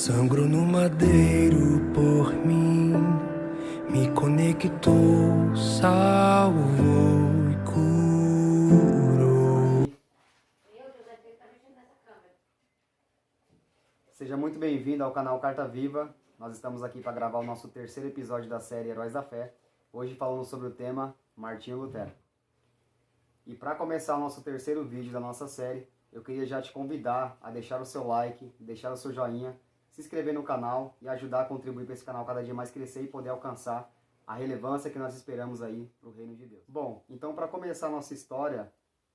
Sangro no madeiro por mim, me conectou, salvou e curou. Seja muito bem-vindo ao canal Carta Viva. Nós estamos aqui para gravar o nosso terceiro episódio da série Heróis da Fé. Hoje falando sobre o tema Martinho Lutero. E para começar o nosso terceiro vídeo da nossa série, eu queria já te convidar a deixar o seu like, deixar o seu joinha, se inscrever no canal e ajudar a contribuir para esse canal cada dia mais crescer e poder alcançar a relevância que nós esperamos aí para o reino de Deus. Bom, então para começar a nossa história,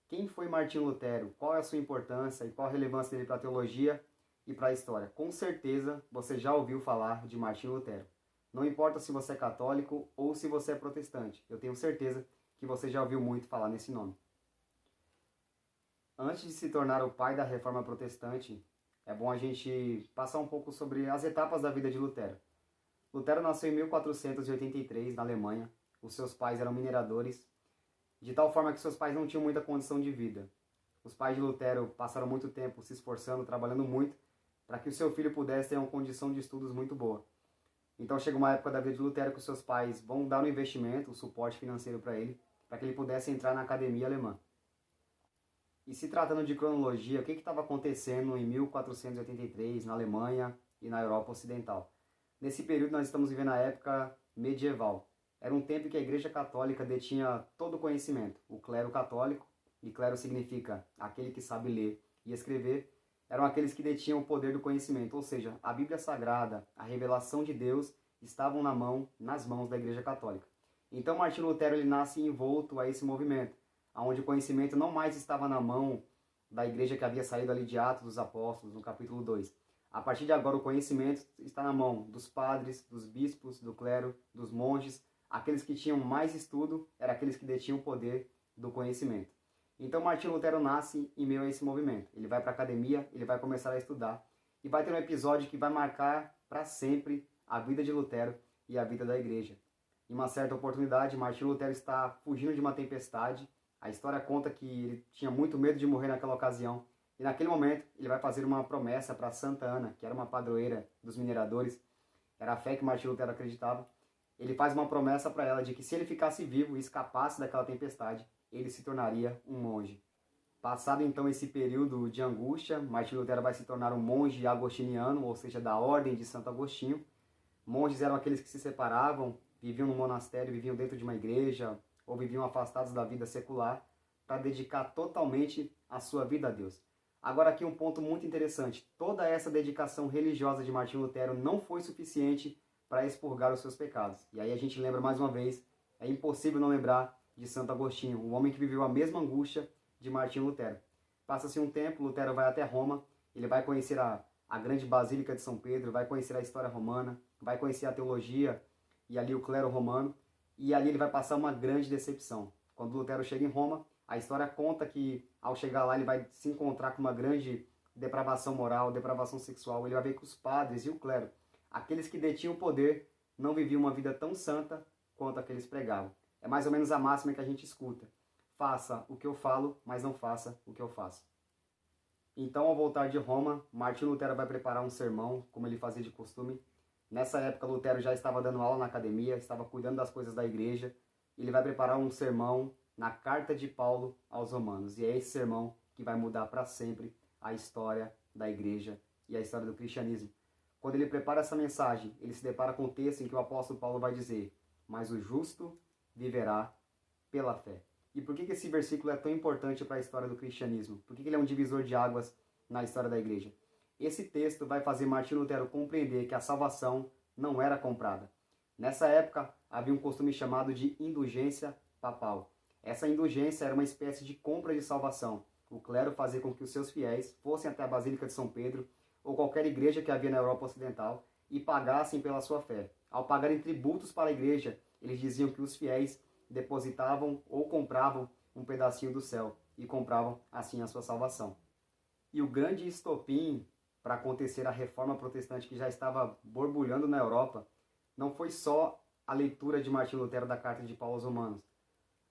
quem foi Martinho Lutero? Qual é a sua importância e qual a relevância dele para a teologia e para a história? Com certeza você já ouviu falar de Martinho Lutero. Não importa se você é católico ou se você é protestante, eu tenho certeza que você já ouviu muito falar nesse nome. Antes de se tornar o pai da reforma protestante, é bom a gente passar um pouco sobre as etapas da vida de Lutero. Lutero nasceu em 1483, na Alemanha. Os seus pais eram mineradores, de tal forma que seus pais não tinham muita condição de vida. Os pais de Lutero passaram muito tempo se esforçando, trabalhando muito, para que o seu filho pudesse ter uma condição de estudos muito boa. Então chega uma época da vida de Lutero que os seus pais vão dar um investimento, um suporte financeiro para ele que ele pudesse entrar na academia alemã. E se tratando de cronologia, o que estava acontecendo em 1483 na Alemanha e na Europa Ocidental? Nesse período nós estamos vivendo a época medieval. Era um tempo em que a Igreja Católica detinha todo o conhecimento. O clero católico, e clero significa aquele que sabe ler e escrever, eram aqueles que detinham o poder do conhecimento, ou seja, a Bíblia Sagrada, a revelação de Deus, estavam nas mãos da Igreja Católica. Então Martinho Lutero ele nasce envolto a esse movimento, onde o conhecimento não mais estava na mão da igreja que havia saído ali de Atos dos Apóstolos, no capítulo 2. A partir de agora o conhecimento está na mão dos padres, dos bispos, do clero, dos monges. Aqueles que tinham mais estudo eram aqueles que detinham o poder do conhecimento. Então Martinho Lutero nasce em meio a esse movimento. Ele vai para a academia, ele vai começar a estudar e vai ter um episódio que vai marcar para sempre a vida de Lutero e a vida da igreja. Em uma certa oportunidade, Martinho Lutero está fugindo de uma tempestade. A história conta que ele tinha muito medo de morrer naquela ocasião. E naquele momento ele vai fazer uma promessa para Santa Ana, que era uma padroeira dos mineradores. Era a fé que Martinho Lutero acreditava. Ele faz uma promessa para ela de que se ele ficasse vivo e escapasse daquela tempestade, ele se tornaria um monge. Passado então esse período de angústia, Martinho Lutero vai se tornar um monge agostiniano, ou seja, da ordem de Santo Agostinho. Monges eram aqueles que se separavam, viviam no monastério, viviam dentro de uma igreja, ou viviam afastados da vida secular, para dedicar totalmente a sua vida a Deus. Agora aqui um ponto muito interessante. Toda essa dedicação religiosa de Martinho Lutero não foi suficiente para expurgar os seus pecados. E aí a gente lembra mais uma vez, é impossível não lembrar de Santo Agostinho, um homem que viveu a mesma angústia de Martinho Lutero. Passa-se um tempo, Lutero vai até Roma, ele vai conhecer a grande Basílica de São Pedro, vai conhecer a história romana, vai conhecer a teologia e ali o clero romano. E ali ele vai passar uma grande decepção. Quando Lutero chega em Roma, a história conta que ao chegar lá ele vai se encontrar com uma grande depravação moral, depravação sexual. Ele vai ver que os padres e o clero, aqueles que detinham o poder, não viviam uma vida tão santa quanto aqueles pregavam. É mais ou menos a máxima que a gente escuta. Faça o que eu falo, mas não faça o que eu faço. Então, ao voltar de Roma, Martinho Lutero vai preparar um sermão, como ele fazia de costume. Nessa época, Lutero já estava dando aula na academia, estava cuidando das coisas da igreja. Ele vai preparar um sermão na carta de Paulo aos Romanos. E é esse sermão que vai mudar para sempre a história da igreja e a história do cristianismo. Quando ele prepara essa mensagem, ele se depara com o texto em que o apóstolo Paulo vai dizer: mas o justo viverá pela fé. E por que esse versículo é tão importante para a história do cristianismo? Por que ele é um divisor de águas na história da igreja? Esse texto vai fazer Martinho Lutero compreender que a salvação não era comprada. Nessa época, havia um costume chamado de indulgência papal. Essa indulgência era uma espécie de compra de salvação. O clero fazia com que os seus fiéis fossem até a Basílica de São Pedro ou qualquer igreja que havia na Europa Ocidental e pagassem pela sua fé. Ao pagarem tributos para a igreja, eles diziam que os fiéis depositavam ou compravam um pedacinho do céu e compravam assim a sua salvação. E o grande estopim para acontecer a reforma protestante que já estava borbulhando na Europa, não foi só a leitura de Martinho Lutero da carta de Paulo aos Romanos.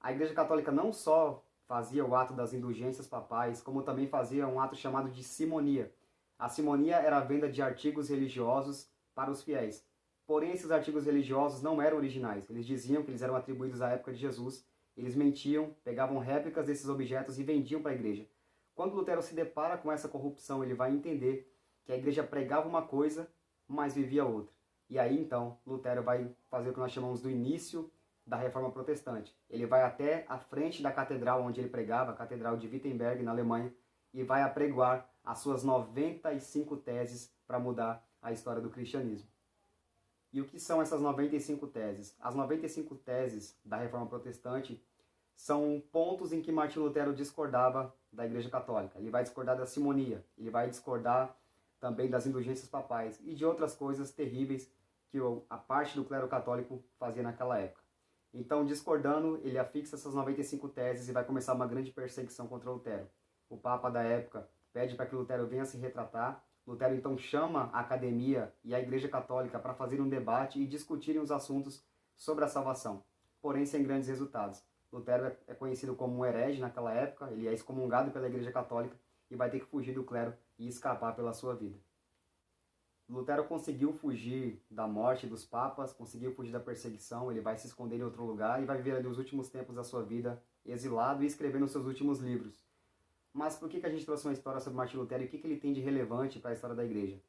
A Igreja Católica não só fazia o ato das indulgências papais, como também fazia um ato chamado de simonia. A simonia era a venda de artigos religiosos para os fiéis. Porém, esses artigos religiosos não eram originais. Eles diziam que eles eram atribuídos à época de Jesus. Eles mentiam, pegavam réplicas desses objetos e vendiam para a igreja. Quando Lutero se depara com essa corrupção, ele vai entender que a igreja pregava uma coisa, mas vivia outra. E aí, então, Lutero vai fazer o que nós chamamos do início da Reforma Protestante. Ele vai até a frente da catedral onde ele pregava, a Catedral de Wittenberg, na Alemanha, e vai apregoar as suas 95 teses para mudar a história do cristianismo. E o que são essas 95 teses? As 95 teses da Reforma Protestante são pontos em que Martinho Lutero discordava da Igreja Católica. Ele vai discordar da simonia, ele vai discordar também das indulgências papais e de outras coisas terríveis que a parte do clero católico fazia naquela época. Então, discordando, ele afixa essas 95 teses e vai começar uma grande perseguição contra Lutero. O Papa da época pede para que Lutero venha se retratar. Lutero então chama a academia e a Igreja Católica para fazer um debate e discutirem os assuntos sobre a salvação, porém sem grandes resultados. Lutero é conhecido como um herege naquela época, ele é excomungado pela Igreja Católica e vai ter que fugir do clero e escapar pela sua vida. Lutero conseguiu fugir da morte dos papas, conseguiu fugir da perseguição, ele vai se esconder em outro lugar e vai viver ali os últimos tempos da sua vida exilado e escrevendo os seus últimos livros. Mas por que a gente trouxe uma história sobre Martinho Lutero e o que ele tem de relevante para a história da igreja?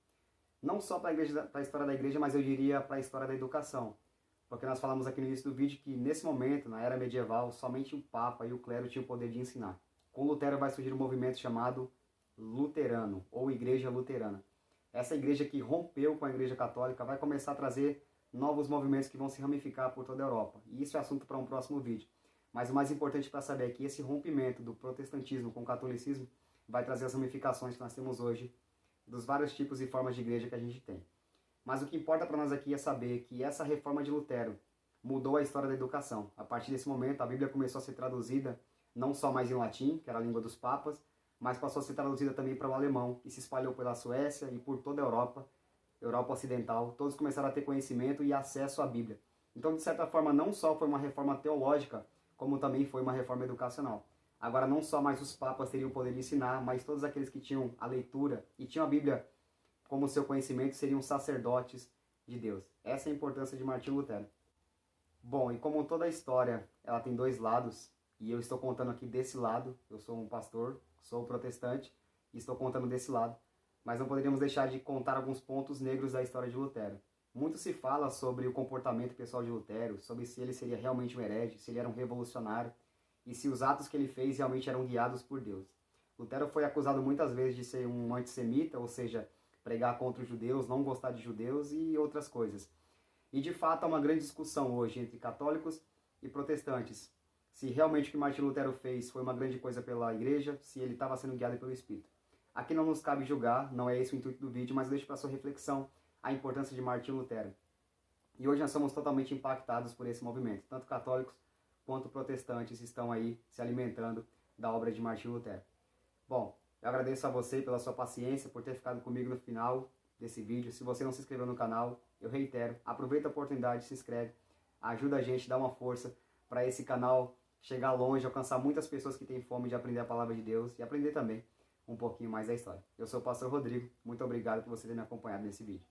Não só para a história da igreja, mas eu diria para a história da educação. Porque nós falamos aqui no início do vídeo que nesse momento, na era medieval, somente o Papa e o clero tinham o poder de ensinar. Com Lutero vai surgir um movimento chamado luterano, ou Igreja Luterana. Essa igreja que rompeu com a Igreja Católica vai começar a trazer novos movimentos que vão se ramificar por toda a Europa. E isso é assunto para um próximo vídeo. Mas o mais importante para saber é que esse rompimento do protestantismo com o catolicismo vai trazer as ramificações que nós temos hoje dos vários tipos e formas de igreja que a gente tem. Mas o que importa para nós aqui é saber que essa reforma de Lutero mudou a história da educação. A partir desse momento, a Bíblia começou a ser traduzida não só mais em latim, que era a língua dos papas, mas passou a ser traduzida também para o alemão e se espalhou pela Suécia e por toda a Europa, Europa Ocidental. Todos começaram a ter conhecimento e acesso à Bíblia. Então, de certa forma, não só foi uma reforma teológica, como também foi uma reforma educacional. Agora, não só mais os papas teriam o poder de ensinar, mas todos aqueles que tinham a leitura e tinham a Bíblia como seu conhecimento seriam sacerdotes de Deus. Essa é a importância de Martinho Lutero. Bom, e como toda a história, ela tem dois lados, e eu estou contando aqui desse lado, eu sou um pastor, sou protestante, e estou contando desse lado, mas não poderíamos deixar de contar alguns pontos negros da história de Lutero. Muito se fala sobre o comportamento pessoal de Lutero, sobre se ele seria realmente um herege, se ele era um revolucionário, e se os atos que ele fez realmente eram guiados por Deus. Lutero foi acusado muitas vezes de ser um antissemita, ou seja, pregar contra os judeus, não gostar de judeus e outras coisas. E de fato há uma grande discussão hoje entre católicos e protestantes, se realmente o que Martinho Lutero fez foi uma grande coisa pela igreja, se ele estava sendo guiado pelo Espírito. Aqui não nos cabe julgar, não é esse o intuito do vídeo, mas deixo para sua reflexão a importância de Martinho Lutero. E hoje nós somos totalmente impactados por esse movimento. Tanto católicos quanto protestantes estão aí se alimentando da obra de Martinho Lutero. Bom, eu agradeço a você pela sua paciência, por ter ficado comigo no final desse vídeo. Se você não se inscreveu no canal, eu reitero, aproveita a oportunidade, se inscreve, ajuda a gente, dá uma força para esse canal chegar longe, alcançar muitas pessoas que têm fome de aprender a palavra de Deus e aprender também um pouquinho mais da história. Eu sou o pastor Rodrigo, muito obrigado por você ter me acompanhado nesse vídeo.